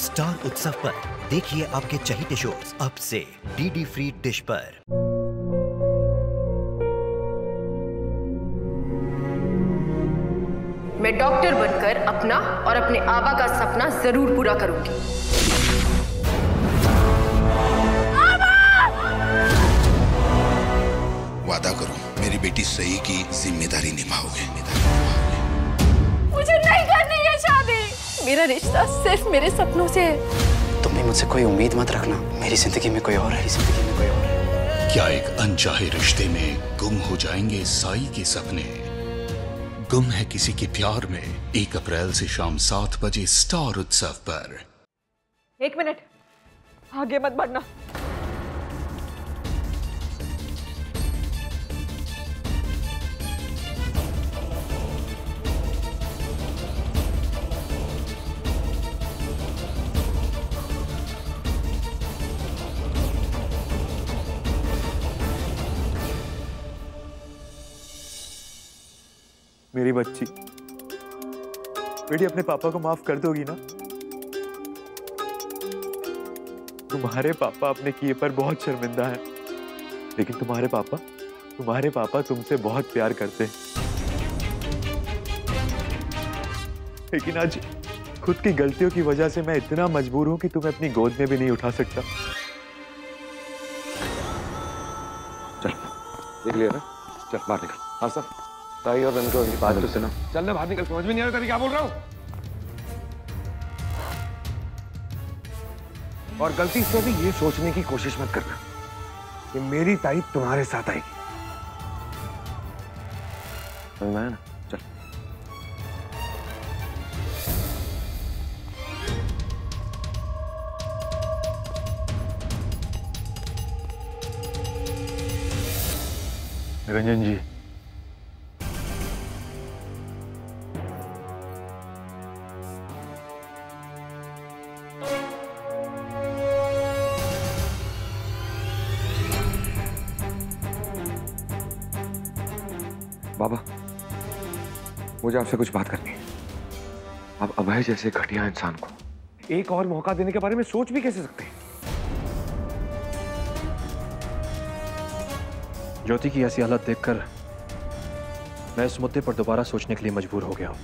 Star उत्सव पर देखिए आपके चहेते शोज अब से डीडी फ्री डिश पर। मैं डॉक्टर बनकर अपना और अपने आबा का सपना जरूर पूरा करूंगी। वादा करो मेरी बेटी सही की जिम्मेदारी निभाओगे। मुझे नहीं करनी है शादी। मेरा रिश्ता सिर्फ मेरे सपनों से है। तुम भी मुझसे कोई उम्मीद मत रखना। मेरी जिंदगी में कोई और है, जिंदगी में कोई और है। क्या एक अनचाहे रिश्ते में गुम हो जाएंगे साई के सपने? गुम है किसी के प्यार में 1 अप्रैल से शाम 7 बजे स्टार उत्सव पर। 1 मिनट आगे मत बढ़ना। मेरी बच्ची बेटी, अपने पापा को माफ कर दोगी ना? तुम्हारे पापा अपने किए पर बहुत शर्मिंदा है, लेकिन तुम्हारे पापा तुमसे बहुत प्यार करते हैं। लेकिन आज खुद की गलतियों की वजह से मैं इतना मजबूर हूं कि तुम्हें अपनी गोद में भी नहीं उठा सकता। चल देख लिया ना, चल बाहर निकल। हाँ सर, ताई और रंजो की बात तो सुनो। चल ना बाहर निकल, समझ में नहीं आ रहा क्या बोल रहा हूँ। और गलती से भी ये सोचने की कोशिश मत करना कि मेरी ताई तुम्हारे साथ आएगी। समझ में आया ना? चल। रंजन जी, बाबा, मुझे आपसे कुछ बात करनी है। अब अभय जैसे घटिया इंसान को एक और मौका देने के बारे में सोच भी कैसे सकते हैं? ज्योति की ऐसी हालत देखकर मैं इस मुद्दे पर दोबारा सोचने के लिए मजबूर हो गया हूं,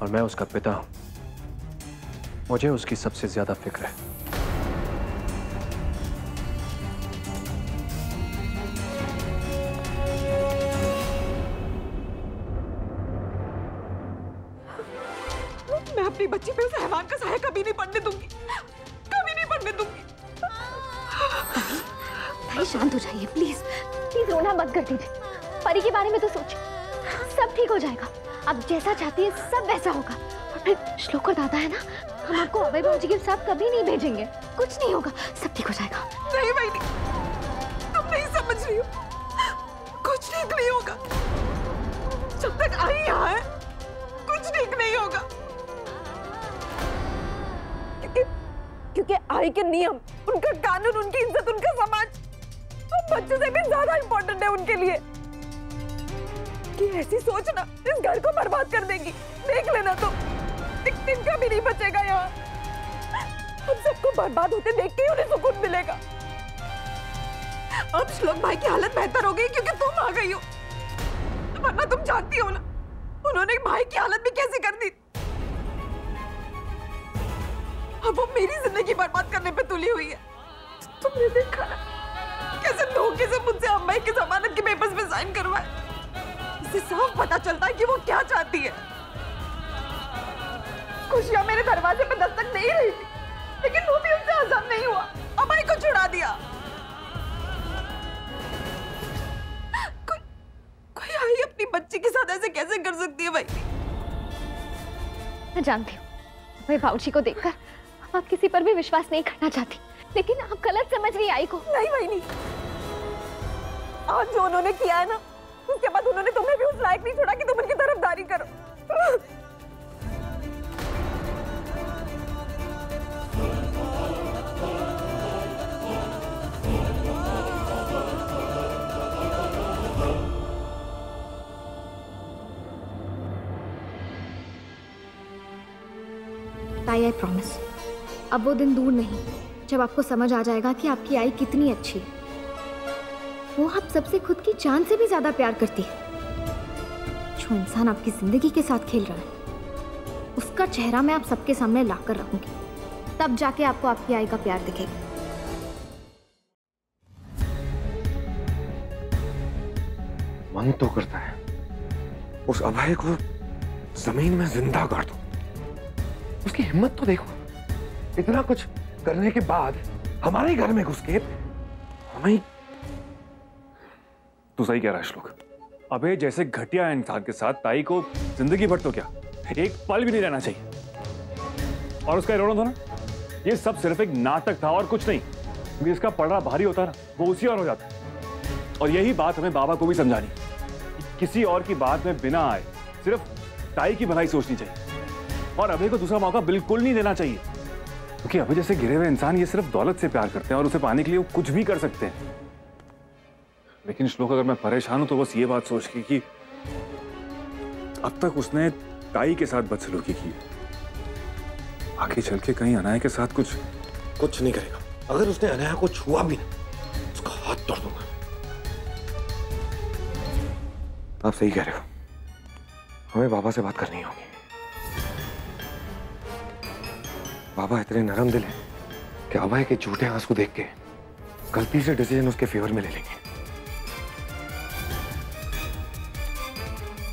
और मैं उसका पिता हूं। मुझे उसकी सबसे ज्यादा फिक्र है। मैं अपनी बच्ची पे उस हैवान का साया कभी नहीं पड़ने दूंगी, कभी नहीं पड़ने दूंगी। भाई शांत हो जाइए प्लीज, प्लीज रोना मत कर दीजिए। परी के बारे में तो सोचिए, सब ठीक हो जाएगा। आप जैसा चाहती है सब वैसा होगा। और फिर श्लोक और दादा है ना, हम आपको अभय भाजी के साथ कभी नहीं भेजेंगे। कुछ नहीं होगा, सब ठीक हो जाएगा। नहीं बहनी, तुम नहीं समझ रही हो। कुछ ठीक नहीं होगा। जब तक आई यहाँ है कुछ ठीक नहीं होगा। क्योंकि आई के नियम, उनका कानून, उनकी इज्जत, उनका समाज तो बच्चों से भी ज्यादा इंपॉर्टेंट है उनके लिए। कि ऐसी सोच ना इस घर को बर्बाद कर देगी। देख लेना तुम, एक दिन का भी नहीं बचेगा यहाँ। हम सबको बर्बाद होते देख के ही उन्हें सुकून मिलेगा। अब श्लोक भाई की हालत बेहतर हो गई क्योंकि तुम आ गई हो, वरना तुम जानती हो ना उन्होंने भाई की हालत भी कैसे कर दी। अब वो मेरी जिंदगी बर्बाद करने पे तुली हुई है। तुमने देखा ना कैसे धोखे से मुझसे अम्माई की जमानत के पेपर्स पे साइन करवाए। इससे साफ पता चलता है कि वो क्या चाहती है। खुशियां मेरे दरवाजे पे दस्तक नहीं रही थी, लेकिन वो भी उनसे आजाद नहीं हुआ, अम्माई को छुड़ा दिया। कोई आई अपनी बच्ची के साथ ऐसे कैसे कर सकती है भाई? मैं जानती हूँ भाई, बाबूजी को देखकर आप किसी पर भी विश्वास नहीं करना चाहती, लेकिन आप गलत समझ रही आई को। नहीं भाई नहीं, आज जो उन्होंने किया है ना, उसके बाद उन्होंने तुम्हें भी उस लायक नहीं छोड़ा कि तुम उनकी तरफदारी करो। ताई, आई प्रॉमिस अब वो दिन दूर नहीं जब आपको समझ आ जाएगा कि आपकी आई कितनी अच्छी है। वो आप सबसे खुद की जान से भी ज्यादा प्यार करती है। जो इंसान आपकी जिंदगी के साथ खेल रहा है उसका चेहरा मैं आप सबके सामने लाकर रखूंगी, तब जाके आपको आपकी आई का प्यार दिखेगा। मन तो करता है उस अभय को जमीन में जिंदा गाड़ दो। उसकी हिम्मत तो देखो, इतना कुछ करने के बाद हमारे घर में घुस के हमें। तू सही कह रहा है श्लोक। अबे जैसे घटिया इंसान के साथ ताई को जिंदगी भर तो क्या एक पल भी नहीं रहना चाहिए। और उसका रोना था ना, ये सब सिर्फ एक नाटक था और कुछ नहीं। जिसका पलड़ा भारी होता है ना वो उसी और हो जाता है। और यही बात हमें बाबा को भी समझानी, किसी और की बात में बिना आए सिर्फ ताई की भलाई सोचनी चाहिए और अभय को दूसरा मौका बिल्कुल नहीं देना चाहिए। क्योंकि अभय जैसे गिरे हुए इंसान ये सिर्फ दौलत से प्यार करते हैं और उसे पाने के लिए वो कुछ भी कर सकते हैं। लेकिन श्लोक अगर मैं परेशान हूं तो बस ये बात सोच के कि अब तक उसने ताई के साथ बदसलूकी की, आगे चल के कहीं अनाया के साथ कुछ नहीं करेगा। अगर उसने अनाया को छुआ भी ना उसका हाथ तोड़ दूंगा। आप सही कह रहे हो, हमें बाबा से बात करनी होगी। बाबा इतने नरम दिल हैं कि अभय के झूठे आंसू देख के गलती से डिसीजन उसके फेवर में ले लेंगे।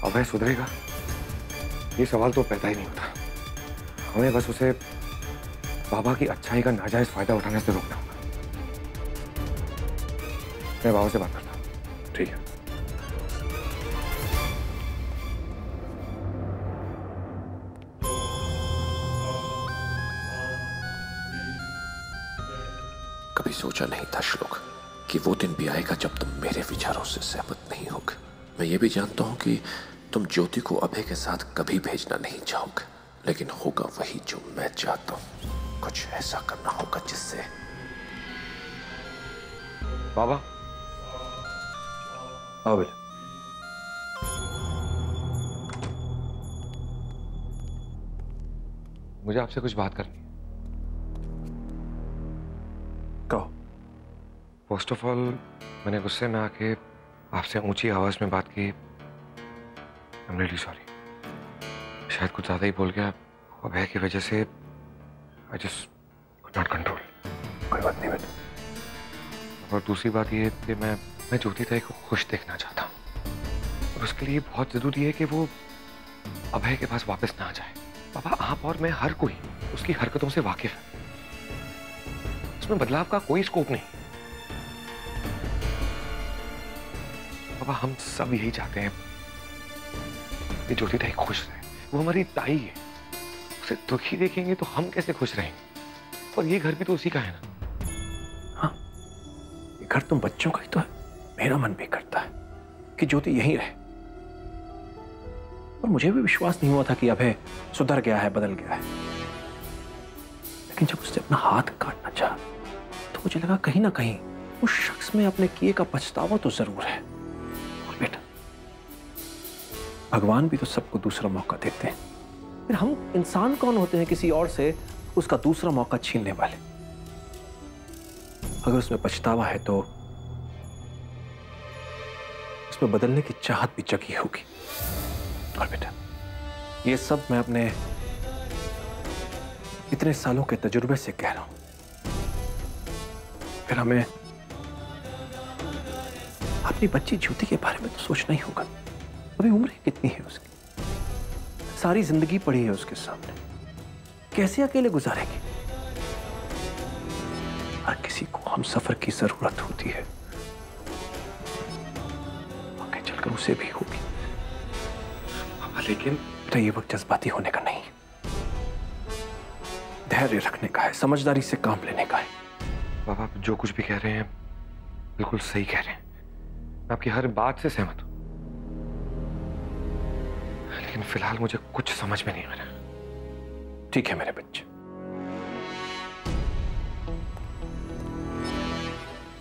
अभय सुधरेगा ये सवाल तो पैदा ही नहीं होता। हमें बस उसे बाबा की अच्छाई का नाजायज फायदा उठाने से रोकना होगा। मैं बाबा से बात करता हूं। ठीक है। कभी सोचा नहीं था श्लोक कि वो दिन भी आएगा जब तुम मेरे विचारों से सहमत नहीं होगे। मैं ये भी जानता हूं कि तुम ज्योति को अभय के साथ कभी भेजना नहीं चाहोगे, लेकिन होगा वही जो मैं चाहता हूं। कुछ ऐसा करना होगा जिससे बाबा आओ बेटा। मुझे आपसे कुछ बात करनी है। कहो। फर्स्ट ऑफ ऑल मैंने गुस्से में आके आपसे ऊंची आवाज में बात की। I'm really sorry। शायद कुछ ज्यादा ही बोल गया। अभय की वजह से I just could not control। कोई बात नहीं बेटा। और दूसरी बात ये कि मैं ज्योति ताई को खुश देखना चाहता हूँ और उसके लिए बहुत जरूरी है कि वो अभय के पास वापस ना आ जाए। पापा आप और मैं हर कोई उसकी हरकतों से वाकिफ है, उसमें बदलाव का कोई स्कोप नहीं। पापा हम सब यही चाहते हैं कि ज्योति ताई खुश रहे। वो हमारी ताई है, उसे दुखी देखेंगे तो हम कैसे खुश रहेंगे। और ये घर भी तो उसी का है ना। हाँ, ये घर तुम बच्चों का ही तो है। मेरा मन भी करता है कि ज्योति यहीं रहे। और मुझे भी विश्वास नहीं हुआ था कि अभय सुधर गया है, बदल गया है। लेकिन जब उसने अपना हाथ काटना चाहा तो मुझे लगा कहीं ना कहीं उस शख्स में अपने किए का पछतावा तो जरूर है। और बेटा भगवान भी तो सबको दूसरा मौका देते हैं, फिर हम इंसान कौन होते हैं किसी और से उसका दूसरा मौका छीनने वाले। अगर उसमें पछतावा है तो उसमें बदलने की चाहत भी जगी होगी। और बेटा ये सब मैं अपने इतने सालों के तजुर्बे से कह रहा हूं। फिर हमें अपनी बच्ची ज्योति के बारे में तो सोचना ही होगा। अभी उम्र कितनी है उसकी, सारी जिंदगी पड़ी है उसके सामने, कैसे अकेले गुजारेगी। हर किसी को हम सफर की जरूरत होती है, आगे चलकर उसे भी होगी। लेकिन बेटा ये वक्त जज्बाती होने का नहीं, धैर्य रखने का है, समझदारी से काम लेने का है। बाबा आप जो कुछ भी कह रहे हैं बिल्कुल सही कह रहे हैं, मैं आपकी हर बात से सहमत हूं। लेकिन फिलहाल मुझे कुछ समझ में नहीं आ रहा। ठीक है मेरे बच्चे,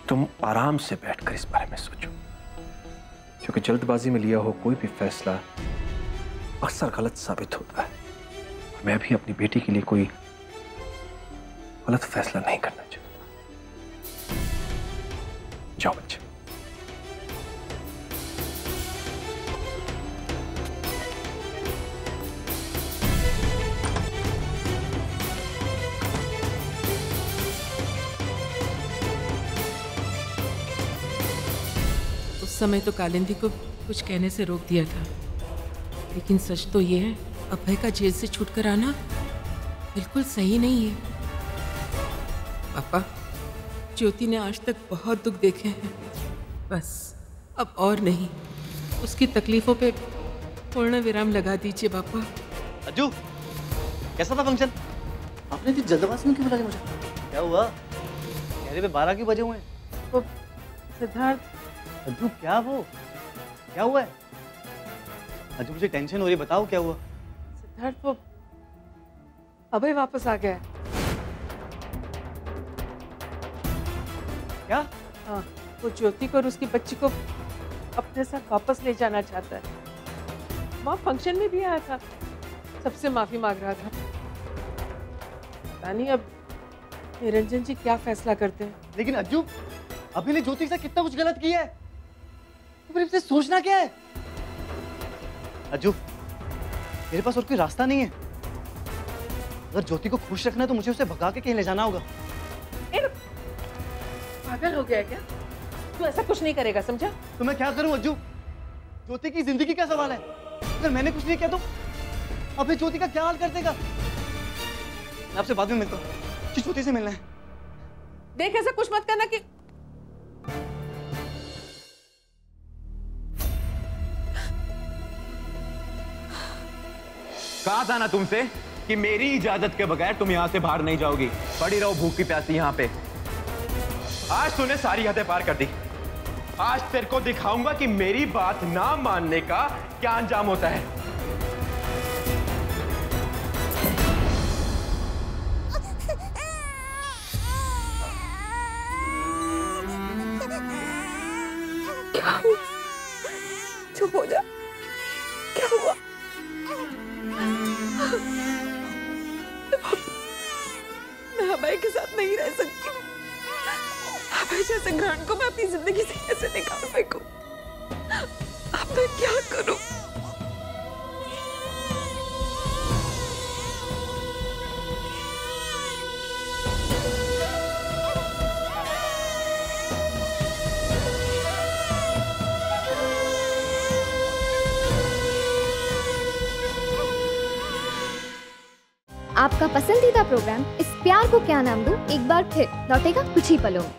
तुम आराम से बैठकर इस बारे में सोचो, क्योंकि जल्दबाजी में लिया हो कोई भी फैसला अक्सर गलत साबित होता है। मैं भी अपनी बेटी के लिए कोई गलत फैसला नहीं करना चाहिए। जाओ बच्चे। उस समय तो कालिंदी को कुछ कहने से रोक दिया था, लेकिन सच तो ये है अभय का जेल से छूटकर आना बिल्कुल सही नहीं है। पापा, ज्योति ने आज तक बहुत दुख देखे हैं, बस अब और नहीं। उसकी तकलीफों पे पूर्ण विराम लगा दीजिए पापा। अज्जू, कैसा था फंक्शन? आपने इतनी जल्दबाजी में क्यों बुला लिया मुझे? क्या हुआ? चेहरे पे 12 क्यों बजे हुए हैं? वो सिद्धार्थ। अज्जू क्या हुआ है? अज्जू मुझे टेंशन हो रही है, बताओ क्या हुआ? सिद्धार्थ, वो अभय वापस आ गया है। क्या? हाँ, वो ज्योति को और उसकी बच्ची को अपने साथ वापस ले जाना चाहता है। वहाँ फंक्शन में भी आया था, सबसे माफी मांग रहा था। पता नहीं अब निरंजन जी क्या फैसला करते हैं। लेकिन अज्जू, अभी ने ज्योति के साथ कितना कुछ गलत किया है, तो फिर इससे सोचना क्या है? अज्जू, मेरे पास और कोई रास्ता नहीं है। अगर ज्योति को खुश रखना है तो मुझे उसे भगा के कहीं ले जाना होगा। पागल हो गया है क्या? तू ऐसा कुछ नहीं करेगा, समझा? तो मैं क्या करूं अज्जू? ज्योति की जिंदगी का सवाल है। अगर मैंने कुछ नहीं किया तो अभी ज्योति का क्या हाल कर देगा? मैं आपसे बाद में मिलता हूँ, ज्योति से मिलना है। देख, ऐसा कुछ मत करना कि कहा था ना तुमसे कि मेरी इजाजत के बगैर तुम यहां से बाहर नहीं जाओगी। पड़ी रहो भूखी प्यासी यहां पे। आज तूने सारी हदें पार कर दी। आज तेरे को दिखाऊंगा कि मेरी बात ना मानने का क्या अंजाम होता है। क्या हुआ? चुप हो जा। क्या हुआ? मैं अभय के साथ नहीं रह सकती। अभय जैसे ग्रहण को मैं अपनी जिंदगी से कैसे निकाल फेंकूं? अब मैं क्या करूं? आपका पसंदीदा प्रोग्राम इस प्यार को क्या नाम दूं एक बार फिर लौटेगा कुछ ही पलों में।